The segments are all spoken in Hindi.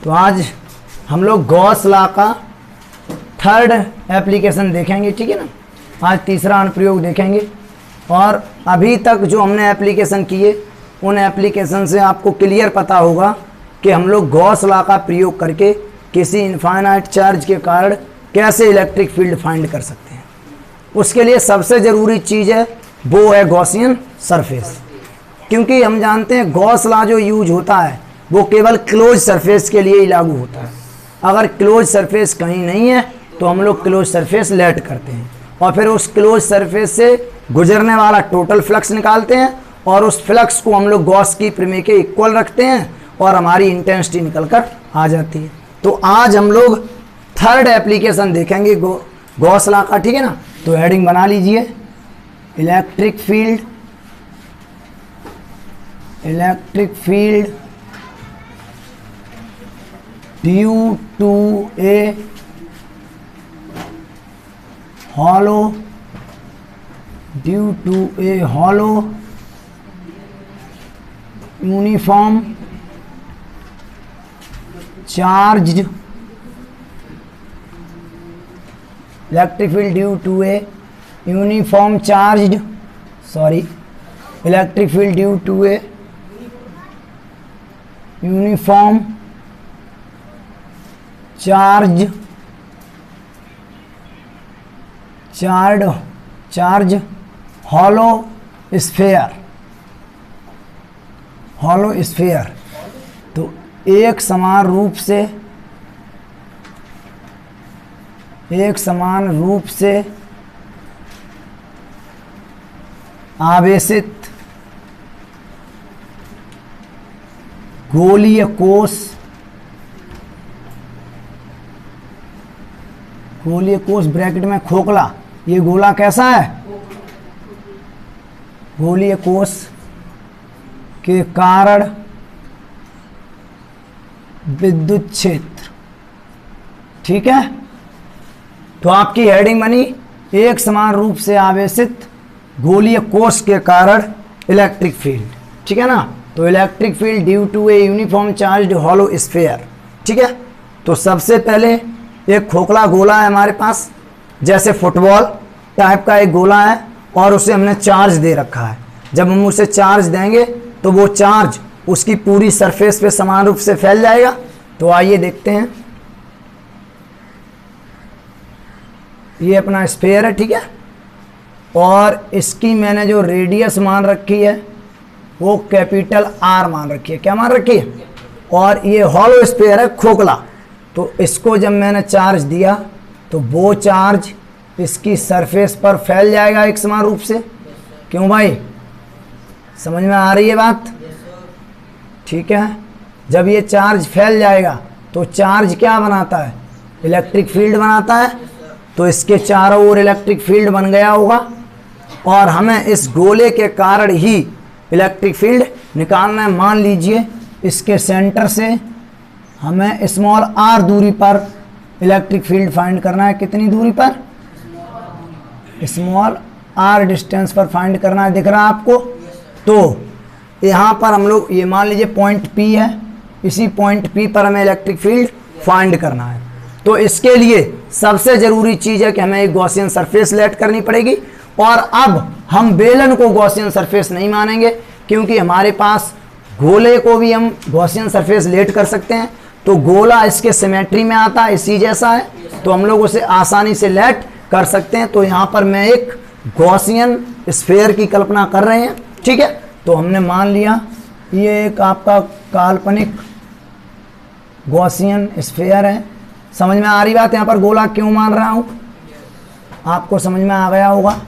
तो आज हम लोग गॉस लॉ का थर्ड एप्लीकेशन देखेंगे, ठीक है ना। आज तीसरा अनुप्रयोग देखेंगे और अभी तक जो हमने एप्लीकेशन किए उन एप्लीकेशन से आपको क्लियर पता होगा कि हम लोग गॉस लॉ का प्रयोग करके किसी इनफाइनाइट चार्ज के कारण कैसे इलेक्ट्रिक फील्ड फाइंड कर सकते हैं। उसके लिए सबसे ज़रूरी चीज़ है वो है गॉसियन सरफेस, क्योंकि हम जानते हैं गॉस लॉ जो यूज होता है वो केवल क्लोज सरफेस के लिए ही लागू होता है। अगर क्लोज सरफेस कहीं नहीं है तो हम लोग क्लोज सरफेस लेट करते हैं और फिर उस क्लोज सरफेस से गुजरने वाला टोटल फ्लक्स निकालते हैं और उस फ्लक्स को हम लोग गॉस की प्रमेय के इक्वल रखते हैं और हमारी इंटेंसिटी निकल कर आ जाती है। तो आज हम लोग थर्ड एप्लीकेशन देखेंगे गॉस लॉ का, ठीक है ना। तो हेडिंग बना लीजिए, electric field due to a hollow uniform charged electric field due to a uniform charged electric field due to a uniform charged hollow sphere। तो एक समान रूप से आवेशित गोलीय कोश ब्रैकेट में खोखला, ये गोला कैसा है, गोलीय कोश के कारण विद्युत क्षेत्र, ठीक है। तो आपकी हेडिंग बनी एक समान रूप से आवेशित गोलीय कोश के कारण इलेक्ट्रिक फील्ड, ठीक है ना। तो electric field due to a uniform charged hollow sphere, ठीक है। तो सबसे पहले एक खोखला गोला है हमारे पास, जैसे फुटबॉल टाइप का एक गोला है और उसे हमने चार्ज दे रखा है। जब हम उसे चार्ज देंगे तो वो चार्ज उसकी पूरी सरफेस पे समान रूप से फैल जाएगा। तो आइए देखते हैं, ये अपना स्फीयर है, ठीक है। और इसकी मैंने जो रेडियस मान रखी है वो कैपिटल R मान रखी है। क्या मान रखी है? और ये हॉलो स्फीयर है, खोखला। तो इसको जब मैंने चार्ज दिया तो वो चार्ज इसकी सरफेस पर फैल जाएगा एक समान रूप से। क्यों भाई, समझ में आ रही है बात? ठीक है। जब ये चार्ज फैल जाएगा तो चार्ज क्या बनाता है, इलेक्ट्रिक फील्ड बनाता है। तो इसके चारों ओर इलेक्ट्रिक फील्ड बन गया होगा और हमें इस गोले के कारण ही इलेक्ट्रिक फील्ड निकालना है। मान लीजिए इसके सेंटर से हमें स्मॉल r दूरी पर इलेक्ट्रिक फील्ड फाइंड करना है। कितनी दूरी पर? स्मॉल r डिस्टेंस पर फाइंड करना है। दिख रहा है आपको? तो यहाँ पर हम लोग ये मान लीजिए पॉइंट P है, इसी पॉइंट P पर हमें इलेक्ट्रिक फील्ड फाइंड करना है। तो इसके लिए सबसे ज़रूरी चीज़ है कि हमें एक गॉसियन सरफेस लेट करनी पड़ेगी। और अब हम बेलन को गॉसियन सरफेस नहीं मानेंगे, क्योंकि हमारे पास गोले को भी हम गॉसियन सरफेस लेट कर सकते हैं। तो गोला इसके सिमेट्री में आता है, इसी जैसा है, तो हम लोग उसे आसानी से लेट कर सकते हैं। तो यहाँ पर मैं एक गॉसियन स्फीयर की कल्पना कर रहे हैं, ठीक है। तो हमने मान लिया ये एक आपका काल्पनिक गॉसियन स्फीयर है। समझ में आ रही बात? यहाँ पर गोला क्यों मान रहा हूँ आपको समझ में आ गया होगा,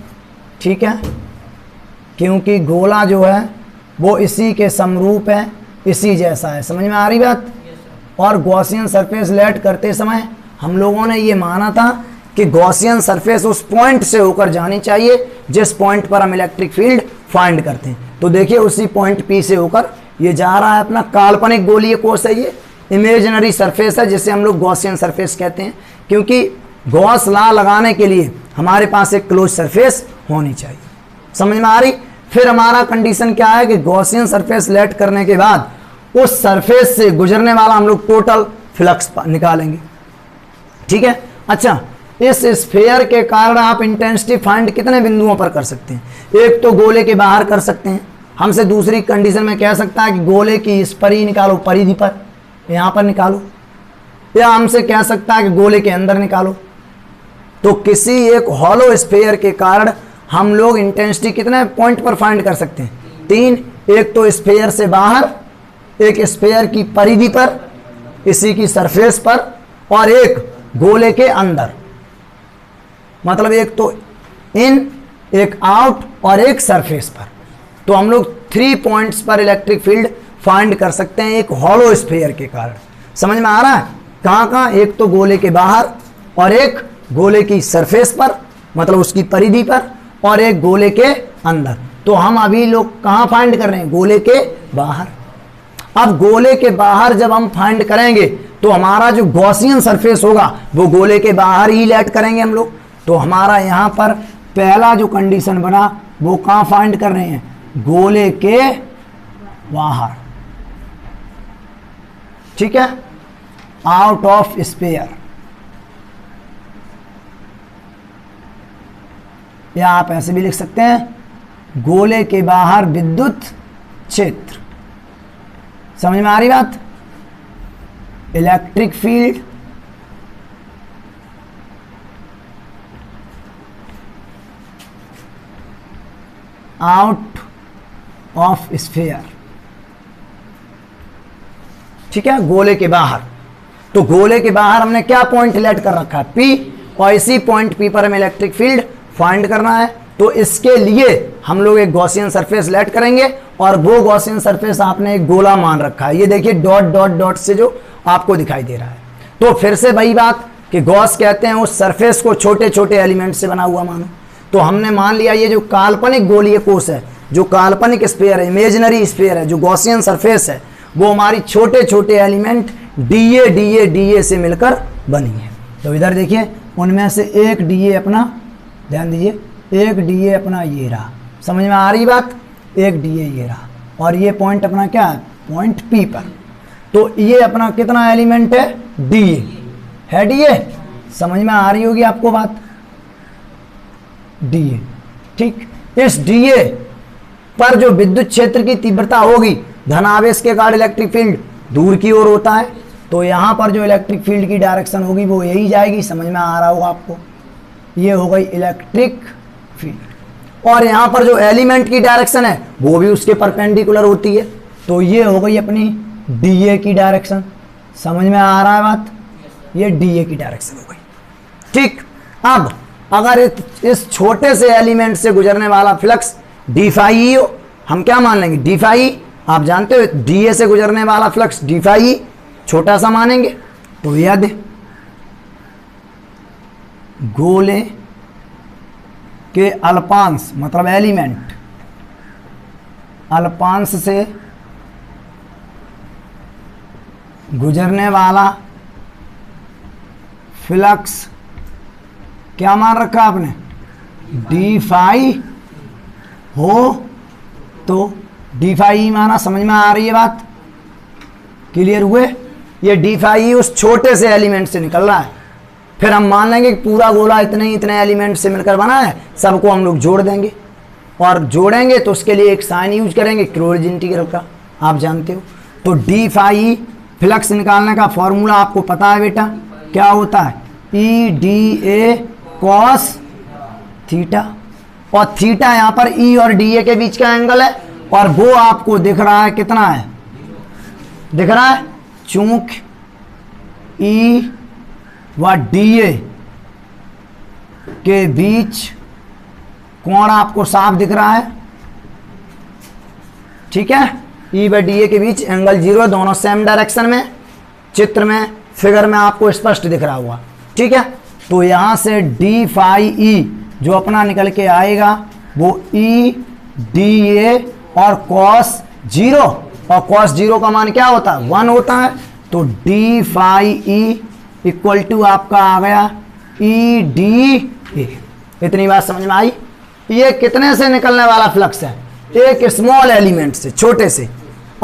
ठीक है। क्योंकि गोला जो है वो इसी के समरूप है, इसी जैसा है। समझ में आ रही बात? और गॉसियन सरफेस लेट करते समय हम लोगों ने ये माना था कि गॉसियन सरफेस उस पॉइंट से होकर जानी चाहिए जिस पॉइंट पर हम इलेक्ट्रिक फील्ड फाइंड करते हैं। तो देखिए उसी पॉइंट P से होकर ये जा रहा है। अपना काल्पनिक गोलीय कोश है, ये इमेजिनरी सरफेस है जिसे हम लोग गॉसियन सरफेस कहते हैं, क्योंकि गॉस लॉ लगाने के लिए हमारे पास एक क्लोज सरफेस होनी चाहिए। समझ में आ रही? फिर हमारा कंडीशन क्या है कि गॉसियन सरफेस लेट करने के बाद उस सरफेस से गुजरने वाला हम लोग टोटल फ्लक्स निकालेंगे। ठीक है। अच्छा, इस स्फीयर के कारण आप इंटेंसिटी फाइंड कितने बिंदुओं पर कर सकते हैं? एक तो गोले के बाहर कर सकते हैं, हमसे दूसरी कंडीशन में कह सकता है कि गोले की इस पर ही निकालो, परिधि पर, यहाँ पर निकालो, या हमसे कह सकता है कि गोले के अंदर निकालो। तो किसी एक हॉलो स्फीयर के कारण हम लोग इंटेंसिटी कितने पॉइंट पर फाइंड कर सकते हैं? 3। एक तो स्फीयर से बाहर, एक स्फीयर की परिधि पर, इसी की सरफेस पर, और एक गोले के अंदर। मतलब एक तो इन, एक आउट और एक सरफेस पर। तो हम लोग 3 पॉइंट्स पर इलेक्ट्रिक फील्ड फाइंड कर सकते हैं एक हॉलो स्फीयर के कारण। समझ में आ रहा है? कहाँ कहाँ? एक तो गोले के बाहर, और एक गोले की सरफेस पर, मतलब उसकी परिधि पर, और एक गोले के अंदर। तो हम अभी लोग कहाँ फाइंड कर रहे हैं? गोले के बाहर। अब गोले के बाहर जब हम फाइंड करेंगे तो हमारा जो गॉसियन सरफेस होगा वो गोले के बाहर ही लेट करेंगे हम लोग। तो हमारा यहाँ पर पहला जो कंडीशन बना वो कहाँ फाइंड कर रहे हैं? गोले के बाहर। ठीक है, आउट ऑफ स्फीयर, या आप ऐसे भी लिख सकते हैं गोले के बाहर विद्युत क्षेत्र। समझ में आ रही बात? Electric field out of sphere. ठीक है, गोले के बाहर। तो गोले के बाहर हमने क्या पॉइंट लेट कर रखा है? P, और इसी पॉइंट P पर हमें इलेक्ट्रिक फील्ड फाइंड करना है। तो इसके लिए हम लोग एक गॉसियन सरफेस लेट करेंगे, और वो गॉसियन सरफेस आपने एक गोला मान रखा है। ये देखिए डॉट डॉट डॉट से जो आपको दिखाई दे रहा है। तो फिर से वही बात कि गॉस कहते हैं उस सरफेस को छोटे छोटे एलिमेंट से बना हुआ मानो। तो हमने मान लिया ये जो काल्पनिक गोलीय कोश है, जो काल्पनिक स्फीयर है, इमेजिनरी स्फीयर है, जो गॉसियन सरफेस है, वो हमारी छोटे छोटे एलिमेंट डीए डीए डीए से मिलकर बनी है। तो इधर देखिए, उनमें से एक डीए अपना, ध्यान दीजिए, एक डीए अपना ये रहा। समझ में आ रही बात? एक डीए ये रहा, और ये पॉइंट अपना क्या है? पॉइंट P पर। तो ये अपना कितना एलिमेंट है? डीए है। डीए समझ में आ रही होगी आपको बात? डीए। ठीक, इस डीए पर जो विद्युत क्षेत्र की तीव्रता होगी, धनावेश के कारण इलेक्ट्रिक फील्ड दूर की ओर होता है। तो यहाँ पर जो इलेक्ट्रिक फील्ड की डायरेक्शन होगी वो यही जाएगी। समझ में आ रहा होगा आपको? ये हो गई इलेक्ट्रिक फील्ड। और यहाँ पर जो एलिमेंट की डायरेक्शन है वो भी उसके परपेंडिकुलर होती है। तो ये हो गई अपनी डीए की डायरेक्शन। समझ में आ रहा है बात? ये डीए की डायरेक्शन हो गई। ठीक, अब अगर इस छोटे से एलिमेंट से गुजरने वाला फ्लक्स डी फाई हो, हम क्या मान लेंगे? D phi. आप जानते हो डीए से गुजरने वाला फ्लक्स डी फाई छोटा सा मानेंगे। तो याद गोले के अल्पांश, मतलब एलिमेंट अल्पांश से गुजरने वाला फ्लक्स क्या मान रखा आपने? डी फाई हो तो डी फाई माना। समझ में आ रही है बात? क्लियर हुए? ये डी फाई उस छोटे से एलिमेंट से निकल रहा है। फिर हम मान लेंगे कि पूरा गोला इतने एलिमेंट से मिलकर बना है, सबको हम लोग जोड़ देंगे, और जोड़ेंगे तो उसके लिए एक साइन यूज करेंगे क्रोज इंटीग्रल का, आप जानते हो। तो डी फाई फ्लक्स निकालने का फॉर्मूला आपको पता है बेटा, क्या होता है? E D A cos theta, और थीटा यहाँ पर ई और डी ए के बीच का एंगल है, और वो आपको दिख रहा है कितना है? दिख रहा है? चूंकि ई व डी ए के बीच कोण आपको साफ दिख रहा है। ठीक है, ई व डी ए के बीच एंगल 0, दोनों सेम डायरेक्शन में, चित्र में, फिगर में आपको स्पष्ट दिख रहा हुआ। ठीक है, तो यहां से डी फाई ई जो अपना निकल के आएगा वो ई डी ए और कॉस 0, और कॉस 0 का मान क्या होता है? 1 होता है। तो d phi E equal to आपका आ गया ई डी ए। इतनी बात समझ में आई? ये कितने से निकलने वाला फ्लक्स है? एक स्मॉल एलिमेंट से, छोटे से।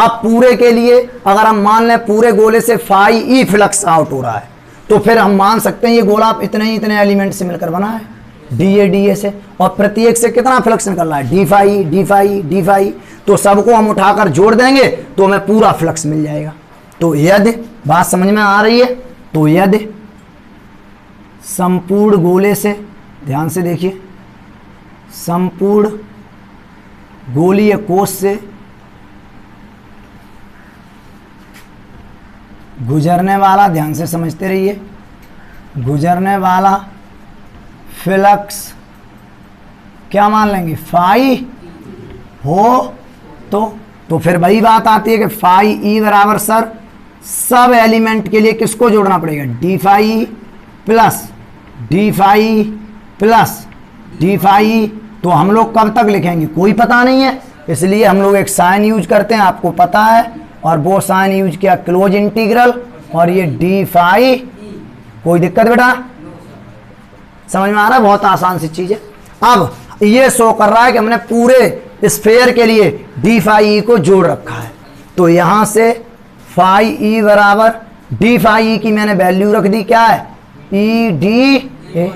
अब पूरे के लिए अगर हम मान लें पूरे गोले से फाई ई फ्लक्स आउट हो रहा है, तो फिर हम मान सकते हैं ये गोला इतने एलिमेंट से मिलकर बना है, डी ए से, और प्रत्येक से कितना फ्लक्स निकल रहा है, डी फाई। तो सबको हम उठाकर जोड़ देंगे तो हमें पूरा फ्लक्स मिल जाएगा। तो यदि बात समझ में आ रही है, तो यदि संपूर्ण गोले से, ध्यान से देखिए, संपूर्ण गोलीय कोश से गुजरने वाला, ध्यान से समझते रहिए, गुजरने वाला फ्लक्स क्या मान लेंगे, फाई हो तो फिर वही बात आती है कि फाई ई बराबर सर सब एलिमेंट के लिए किसको जोड़ना पड़ेगा, d phi plus d phi. तो हम लोग कब तक लिखेंगे कोई पता नहीं है, इसलिए हम लोग एक साइन यूज करते हैं, आपको पता है, और वो साइन यूज किया क्लोज इंटीग्रल, और ये डी फाई। कोई दिक्कत बेटा, समझ में आ रहा है, बहुत आसान सी चीज है। अब ये शो कर रहा है कि हमने पूरे स्फेयर के लिए डी फाई ई को जोड़ रखा है, तो यहां से फाई ई बराबर डी फाई ई की मैंने वैल्यू रख दी, क्या है, ई डी ए।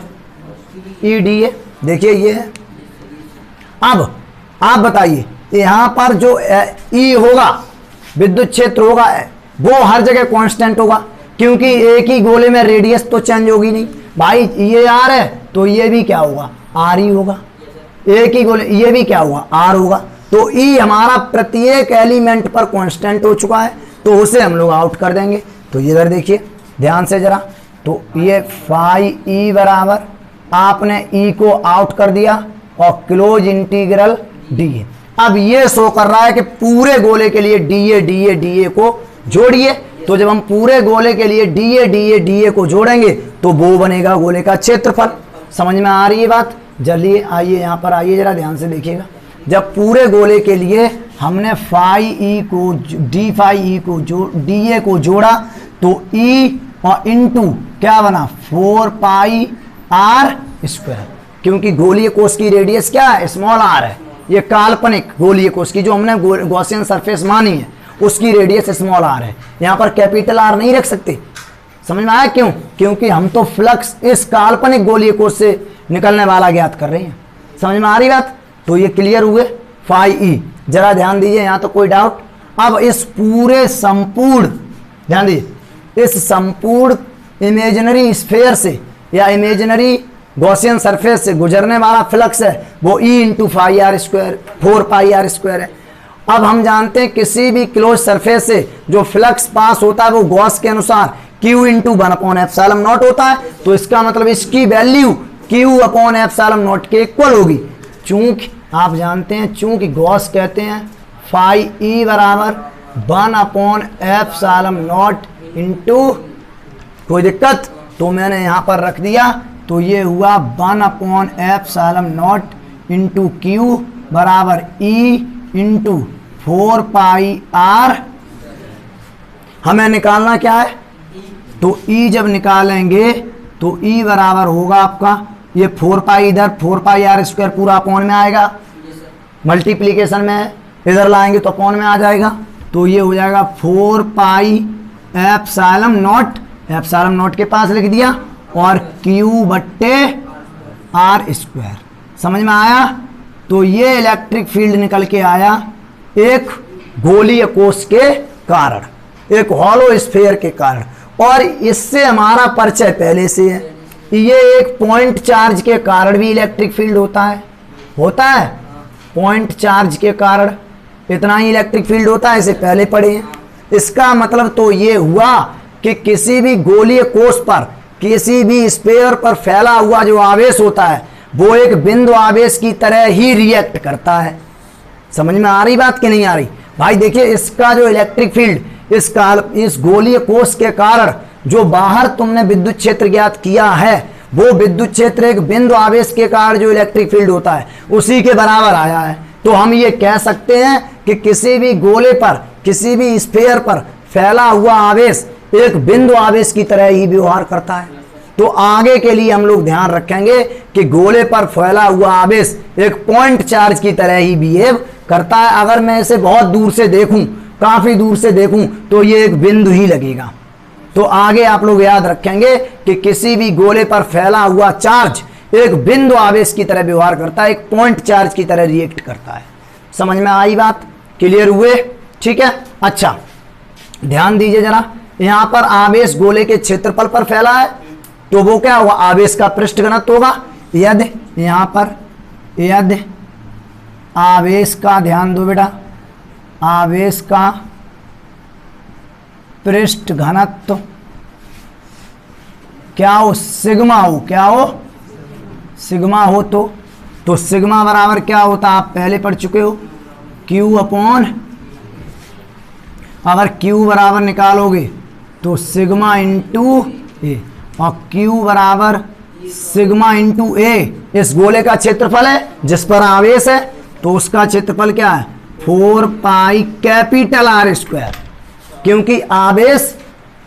देखिए ये है। अब आप बताइए, यहां पर जो ई होगा, विद्युत क्षेत्र होगा, वो हर जगह कांस्टेंट होगा, क्योंकि एक ही गोले में रेडियस तो चेंज होगी नहीं भाई। ये आर है तो ये भी क्या होगा, आर ही होगा। एक ही गोले, ये भी क्या हुआ, आर होगा। तो ई हमारा प्रत्येक एलिमेंट पर कांस्टेंट हो चुका है, तो उसे हम लोग आउट कर देंगे। तो इधर देखिए ध्यान से जरा, तो ये फाई ई बराबर आपने ई को आउट कर दिया और क्लोज इंटीग्रल डी ए। अब ये शो कर रहा है कि पूरे गोले के लिए डी ए को जोड़िए। तो जब हम पूरे गोले के लिए डी ए को जोड़ेंगे तो वो बनेगा गोले का क्षेत्रफल। समझ में आ रही है बात? जल्दी आइए यहाँ पर आइए, जरा ध्यान से देखिएगा। जब पूरे गोले के लिए हमने फाई ई को डी फाई ई को डी ए को जोड़ा तो ई और इनटू क्या बना, 4 पाई आर स्क्वायर, क्योंकि गोलीय कोश की रेडियस क्या है, स्मॉल आर है। ये काल्पनिक गोलीय कोश की जो हमने गॉसियन सरफेस मानी है उसकी रेडियस स्मॉल आर है, यहाँ पर कैपिटल आर नहीं रख सकते। समझ में आया क्यों? क्योंकि हम तो फ्लक्स इस काल्पनिक गोलीय कोश से निकलने वाला ज्ञात कर रहे हैं। समझ में आ रही बात? तो ये क्लियर हुए फाई ई। जरा ध्यान दीजिए, यहाँ तो कोई डाउट? अब इस पूरे संपूर्ण, ध्यान दीजिए, इस संपूर्ण इमेजिनरी स्फेयर से या इमेजिनरी गॉसियन सरफेस से गुजरने वाला फ्लक्स है वो E into phi r square, 4 pi r square है। अब हम जानते हैं किसी भी क्लोज सरफेस से जो फ्लक्स पास होता है वो गॉस के अनुसार Q इंटू 1/एप्सिलॉन नॉट होता है। तो इसका मतलब इसकी वैल्यू Q/एप्सिलॉन नॉट के इक्वल होगी। चूंकि आप जानते हैं, चूंकि गॉस कहते हैं फाई ई बराबर 1/एप्सिलॉन नॉट इंटू, कोई दिक्कत? तो मैंने यहाँ पर रख दिया, तो ये हुआ 1/एप्सिलॉन नॉट इंटू Q बराबर E इंटू 4 पाई आर। हमें निकालना क्या है? तो E जब निकालेंगे तो E बराबर होगा आपका, ये 4 पाई इधर 4 पाई आर स्क्वायर पूरा अपॉन में आएगा, मल्टीप्लीकेशन में है, इधर लाएंगे तो अपॉन में आ जाएगा। तो ये हो जाएगा 4 पाई एप्सिलॉन नॉट के पास लिख दिया और Q/R स्क्वायर। समझ में आया? तो ये इलेक्ट्रिक फील्ड निकल के आया एक गोलीय कोश के कारण, एक हॉलो स्फीयर के कारण। और इससे हमारा परिचय पहले से है। ये एक पॉइंट चार्ज के कारण भी इलेक्ट्रिक फील्ड होता है पॉइंट चार्ज के कारण इतना ही इलेक्ट्रिक फील्ड होता है, इसे पहले पढ़े हैं। इसका मतलब तो ये हुआ कि किसी भी गोलीय कोश पर, किसी भी स्फीयर पर फैला हुआ जो आवेश होता है वो एक बिंदु आवेश की तरह ही रिएक्ट करता है। समझ में आ रही बात कि नहीं आ रही? भाई देखिए, इसका जो इलेक्ट्रिक फील्ड इस गोलीय कोश के कारण जो बाहर तुमने विद्युत क्षेत्र ज्ञात किया है, वो विद्युत क्षेत्र एक बिंदु आवेश के कारण जो इलेक्ट्रिक फील्ड होता है उसी के बराबर आया है। तो हम ये कह सकते हैं कि किसी भी गोले पर, किसी भी स्फीयर पर फैला हुआ आवेश एक बिंदु आवेश की तरह ही व्यवहार करता है। तो आगे के लिए हम लोग ध्यान रखेंगे कि गोले पर फैला हुआ आवेश एक पॉइंट चार्ज की तरह ही बिहेव करता है। अगर मैं इसे बहुत दूर से देखूं काफी दूर से देखूं तो ये एक बिंदु ही लगेगा। तो आगे आप लोग याद रखेंगे कि किसी भी गोले पर फैला हुआ चार्ज एक बिंदु आवेश की तरह व्यवहार करता है, एक पॉइंट चार्ज की तरह रिएक्ट करता है। समझ में आई बात? क्लियर हुए? ठीक है। अच्छा ध्यान दीजिए जरा, यहां पर आवेश गोले के क्षेत्रफल पर फैला है तो वो क्या होगा, आवेश का पृष्ठ घनत्व होगा। यदि यहां पर यदि आवेश का, ध्यान दो बेटा, आवेश का पृष्ठ घनत्व क्या हो, सिग्मा हो, क्या हो, सिग्मा हो तो सिग्मा बराबर क्या होता है, आप पहले पढ़ चुके हो, Q अपॉन, अगर Q बराबर निकालोगे तो सिग्मा इंटू ए, और Q बराबर सिग्मा इंटू ए इस गोले का क्षेत्रफल है जिस पर आवेश है, तो उसका क्षेत्रफल क्या है 4 पाई कैपिटल आर स्क्वायर, क्योंकि आवेश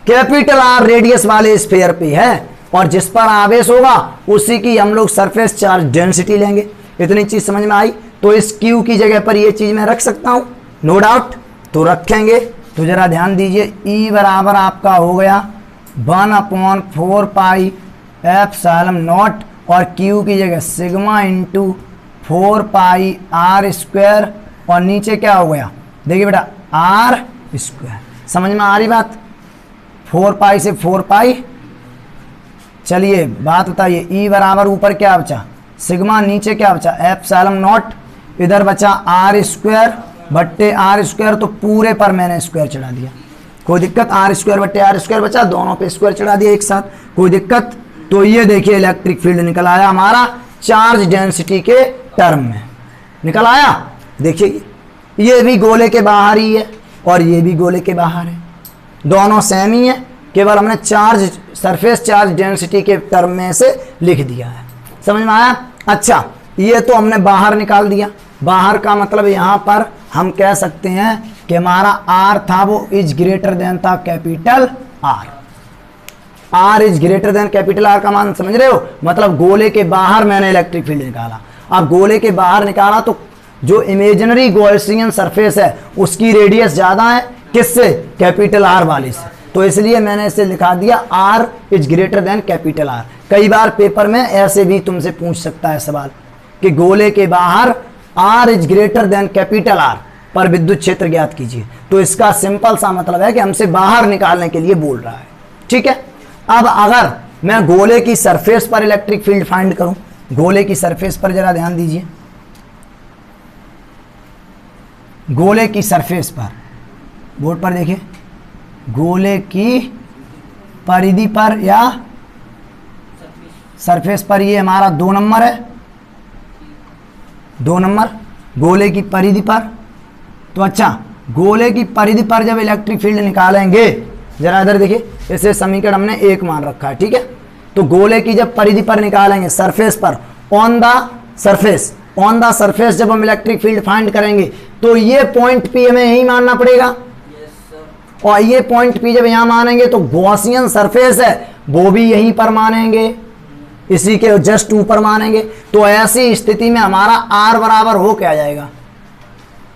कैपिटल आर रेडियस वाले स्फीयर पे है और जिस पर आवेश होगा उसी की हम लोग सरफेस चार्ज डेंसिटी लेंगे। इतनी चीज समझ में आई? तो इस Q की जगह पर ये चीज मैं रख सकता हूं, नो डाउट, तो रखेंगे। तो जरा ध्यान दीजिए, E बराबर आपका हो गया 1/4 पाई एप्सिलॉन नॉट और Q की जगह sigma into 4 pi r square और नीचे क्या हो गया, देखिए बेटा आर स्क्वायर। समझ में आ रही बात? 4 पाई से 4 पाई। चलिए बात बताइए, E बराबर ऊपर क्या बचा, सिग्मा, नीचे क्या बचा एप्सिलॉन नॉट, इधर बचा आर स्क्वायर बट्टे आर स्क्वायर, तो पूरे पर मैंने स्क्वायर चढ़ा दिया, कोई दिक्कत, आर स्क्वायर बट्टे आर स्क्वायर बचा, दोनों पे स्क्वायर चढ़ा दिया एक साथ, कोई दिक्कत। तो ये देखिए इलेक्ट्रिक फील्ड निकल आया हमारा चार्ज डेंसिटी के टर्म में निकल आया। देखिए ये भी गोले के बाहर ही है और ये भी गोले के बाहर है, दोनों सेम ही है, केवल हमने चार्ज सरफेस चार्ज डेंसिटी के टर्म में से लिख दिया है। समझ में आया? अच्छा ये तो हमने बाहर निकाल दिया, बाहर का मतलब यहाँ पर हम कह सकते हैं कि हमारा आर था वो इज ग्रेटर देन था capital r, r is greater than capital r का मान समझ रहे हो, मतलब गोले के बाहर मैंने इलेक्ट्रिक फील्ड निकाला। अब गोले के बाहर निकाला तो जो इमेजिनरी गॉसियन सरफेस है उसकी रेडियस ज्यादा है किससे, कैपिटल आर वाले से, तो इसलिए मैंने इसे लिखा दिया r is greater than capital r. कई बार पेपर में ऐसे भी तुमसे पूछ सकता है सवाल कि गोले के बाहर r is greater than capital r पर विद्युत क्षेत्र ज्ञात कीजिए, तो इसका सिंपल सा मतलब है कि हमसे बाहर निकालने के लिए बोल रहा है। ठीक है। अब अगर मैं गोले की सरफेस पर इलेक्ट्रिक फील्ड फाइंड करूं, गोले की सरफेस पर जरा ध्यान दीजिए, गोले की सरफेस पर, बोर्ड पर देखिए, गोले की परिधि पर या सरफेस पर, ये हमारा 2 नंबर है, 2 नंबर गोले की परिधि पर। तो अच्छा गोले की परिधि पर जब इलेक्ट्रिक फील्ड निकालेंगे, जरा इधर देखिए, इसे समीकरण हमने 1 मान रखा है, ठीक है। तो गोले की जब परिधि पर निकालेंगे, सरफेस पर, on the surface, on the surface जब हम इलेक्ट्रिक फील्ड फाइंड करेंगे तो ये पॉइंट पी हमें यही मानना पड़ेगा, और ये पॉइंट पी जब यहां मानेंगे तो गॉसियन सरफेस है वो भी यहीं पर मानेंगे, इसी के जस्ट ऊपर मानेंगे। तो ऐसी स्थिति में हमारा आर बराबर हो क्या जाएगा,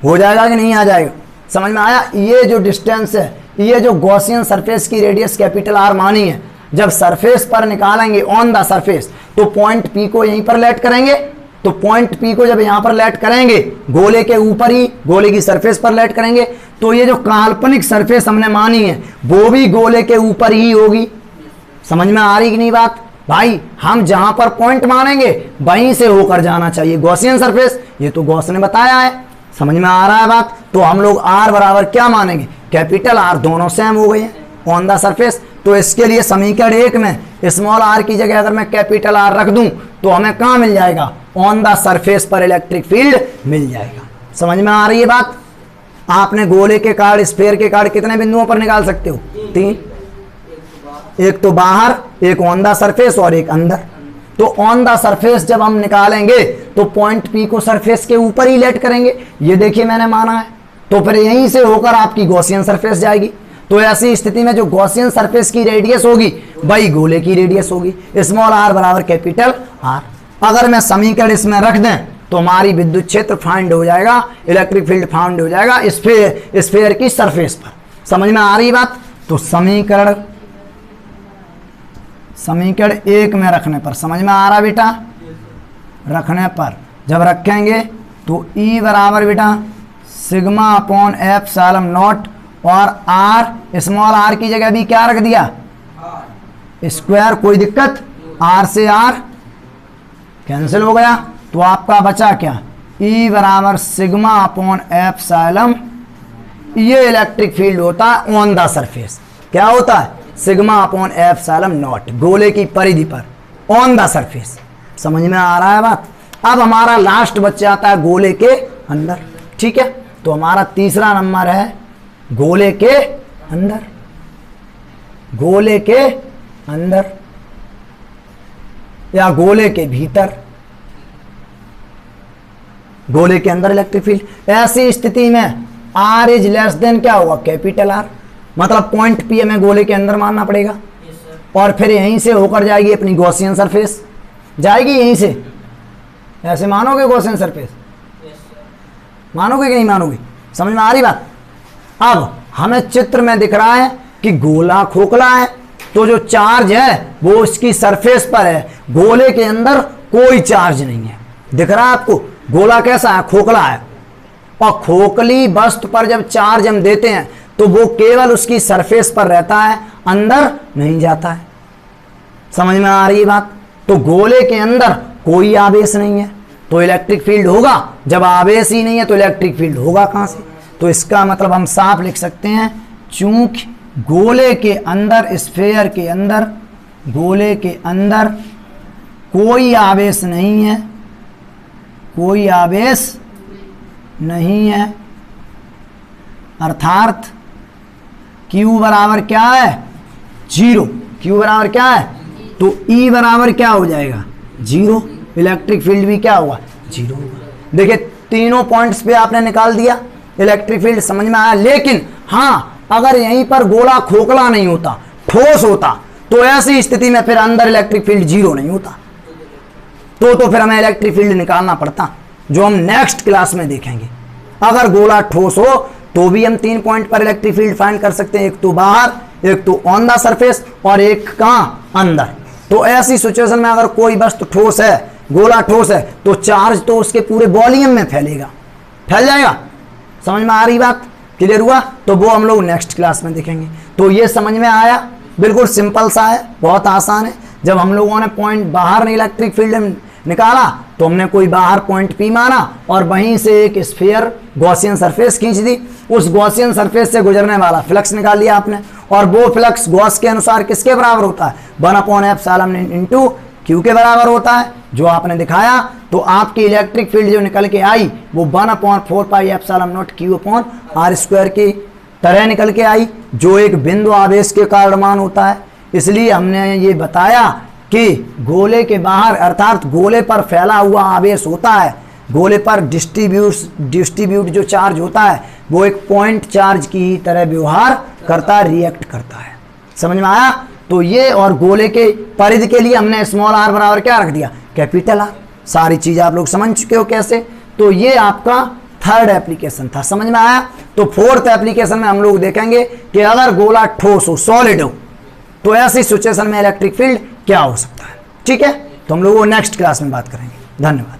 हो जाएगा कि नहीं आ जाएगा? समझ में आया? ये जो डिस्टेंस है, ये जो गॉसियन सरफेस की रेडियस कैपिटल आर मानी है, जब सरफेस पर निकालेंगे ऑन द सरफेस तो पॉइंट पी को यहीं पर लेट करेंगे, तो पॉइंट पी को जब यहां पर लेट करेंगे गोले के ऊपर ही, गोले की सरफेस पर लेट करेंगे, तो ये जो काल्पनिक सरफेस हमने मानी है वो भी गोले के ऊपर ही होगी। समझ में आ रही कि नहीं बात भाई? हम जहां पर पॉइंट मानेंगे वहीं से होकर जाना चाहिए गॉसियन सरफेस, ये तो गॉस ने बताया है। समझ में आ रहा है बात? तो हम लोग आर बराबर क्या मानेंगे, कैपिटल आर, दोनों सेम हो गए हैं ऑन द सरफेस। तो इसके लिए समीकरण 1 में स्मॉल आर की जगह अगर मैं कैपिटल आर रख दूं तो हमें कहां मिल जाएगा, ऑन द सरफेस पर इलेक्ट्रिक फील्ड मिल जाएगा। समझ में आ रही है बात? आपने गोले के कार्ड, स्फीयर के कार्ड कितने बिंदुओं पर निकाल सकते हो? 3, एक तो बाहर, एक ऑन द सरफेस और एक अंदर। तो ऑन द सरफेस जब हम निकालेंगे तो पॉइंट पी को सरफेस के ऊपर ही लेट करेंगे, ये देखिए मैंने माना है, तो फिर यहीं से होकर आपकी गॉसियन सरफेस जाएगी। तो ऐसी स्थिति में जो गॉसियन सरफेस की रेडियस होगी वही गोले की रेडियस होगी, स्मॉल आर बराबर कैपिटल आर। अगर मैं समीकरण इसमें रख दें तो हमारी विद्युत क्षेत्र फाइंड हो जाएगा, इलेक्ट्रिक फील्ड फाइंड हो जाएगा स्फीयर की सरफेस पर। समझ में आ रही बात? तो समीकरण 1 में रखने पर, समझ में आ रहा बेटा? रखने पर जब रखेंगे तो E बराबर बेटा सिग्मा अपॉन एप्सिलॉन नॉट, और R स्मॉल r की जगह भी क्या रख दिया? स्क्वायर। कोई दिक्कत? R से R कैंसिल हो गया, तो आपका बचा क्या? E बराबर सिग्मा अपॉन एप्सिलॉन, ये इलेक्ट्रिक फील्ड होता है ऑन द सरफेस। क्या होता है? सिग्मा अपॉन एप्सिलॉन नॉट, गोले की परिधि पर, ऑन द सरफेस। समझ में आ रहा है बात? अब हमारा लास्ट बच जाता है गोले के अंदर। ठीक है, तो हमारा तीसरा नंबर है गोले के अंदर। गोले के अंदर या गोले के भीतर, गोले के अंदर इलेक्ट्रिक फील्ड। ऐसी स्थिति में R इज लेस देन क्या होगा? कैपिटल R, मतलब पॉइंट P हमें गोले के अंदर मानना पड़ेगा। और फिर यहीं से होकर जाएगी अपनी गॉसियन सरफेस, जाएगी यहीं से। ऐसे मानोगे गॉसियन सरफेस? मानोगे कि नहीं मानोगे? समझ में आ रही बात? अब हमें चित्र में दिख रहा है कि गोला खोखला है, तो जो चार्ज है वो उसकी सरफेस पर है, गोले के अंदर कोई चार्ज नहीं है। दिख रहा है आपको? गोला कैसा है? खोखला है। और खोखली वस्तु पर जब चार्ज हम देते हैं तो वो केवल उसकी सरफेस पर रहता है, अंदर नहीं जाता है। समझ में आ रही है बात? तो गोले के अंदर कोई आवेश नहीं है, तो इलेक्ट्रिक फील्ड होगा। जब आवेश ही नहीं है तो इलेक्ट्रिक फील्ड होगा कहां से? तो इसका मतलब हम साफ लिख सकते हैं, चूंकि गोले के अंदर, स्फीयर के अंदर, गोले के अंदर कोई आवेश नहीं है, कोई आवेश नहीं है, अर्थात Q बराबर क्या है? 0। Q बराबर क्या है? तो E बराबर क्या हो जाएगा? 0। इलेक्ट्रिक फील्ड भी क्या होगा? 0 होगा। देखिए तीनों पॉइंट्स पे आपने निकाल दिया, इलेक्ट्रिक फील्ड समझ में आया। लेकिन हाँ, अगर यहीं पर गोला खोखला नहीं होता, ठोस होता, तो ऐसी स्थिति में फिर अंदर इलेक्ट्रिक फील्ड 0 नहीं होता, तो फिर हमें इलेक्ट्रिक फील्ड निकालना पड़ता, जो हम नेक्स्ट क्लास में देखेंगे। अगर गोला ठोस हो तो भी हम 3 पॉइंट पर इलेक्ट्रिक फील्ड फाइंड कर सकते हैं, एक तो बाहर, एक तो ऑन द सरफेस, और एक कहाँ? अंदर। तो ऐसी सिचुएशन में अगर कोई वस्तु ठोस है, गोला ठोस है, तो चार्ज तो उसके पूरे वॉल्यूम में फैलेगा, फैल जाएगा। समझ में आ रही बात? क्लियर हुआ? तो वो हम लोग नेक्स्ट क्लास में देखेंगे। तो ये समझ में आया? बिल्कुल सिंपल सा है, बहुत आसान है। जब हम लोगों ने पॉइंट बाहर ने इलेक्ट्रिक फील्ड निकाला तो हमने कोई बाहर पॉइंट P माना, और वहीं से एक स्फीयर गॉसियन सरफेस खींच दी। उस गॉसियन सरफेस से गुजरने वाला फ्लक्स निकाल लिया आपने, और वो फ्लक्स गॉस के अनुसार किसके बराबर होता है? 1/एप्सिलॉन इनटू Q के बराबर होता है, जो आपने दिखाया। तो आपकी इलेक्ट्रिक फील्ड जो निकल के आई वो 1/4πε0 Q/r² की तरह निकल के आई, जो एक बिंदु आवेश के कारण मान होता है। इसलिए हमने ये बताया कि गोले के बाहर, अर्थात गोले पर फैला हुआ आवेश होता है, गोले पर डिस्ट्रीब्यूट जो चार्ज होता है वो एक पॉइंट चार्ज की ही तरह व्यवहार करता है, रिएक्ट करता है। समझ में आया? तो ये, और गोले के परिधि के लिए हमने स्मॉल r बराबर क्या रख दिया? Capital R। सारी चीज आप लोग समझ चुके हो कैसे। तो ये आपका 3rd एप्लीकेशन था। समझ में आया? तो 4th एप्लीकेशन में हम लोग देखेंगे कि अगर गोला ठोस हो, सॉलिड हो, तो ऐसी सिचुएशन में इलेक्ट्रिक फील्ड क्या हो सकता है। ठीक है, तो हम लोग वो नेक्स्ट क्लास में बात करेंगे। धन्यवाद।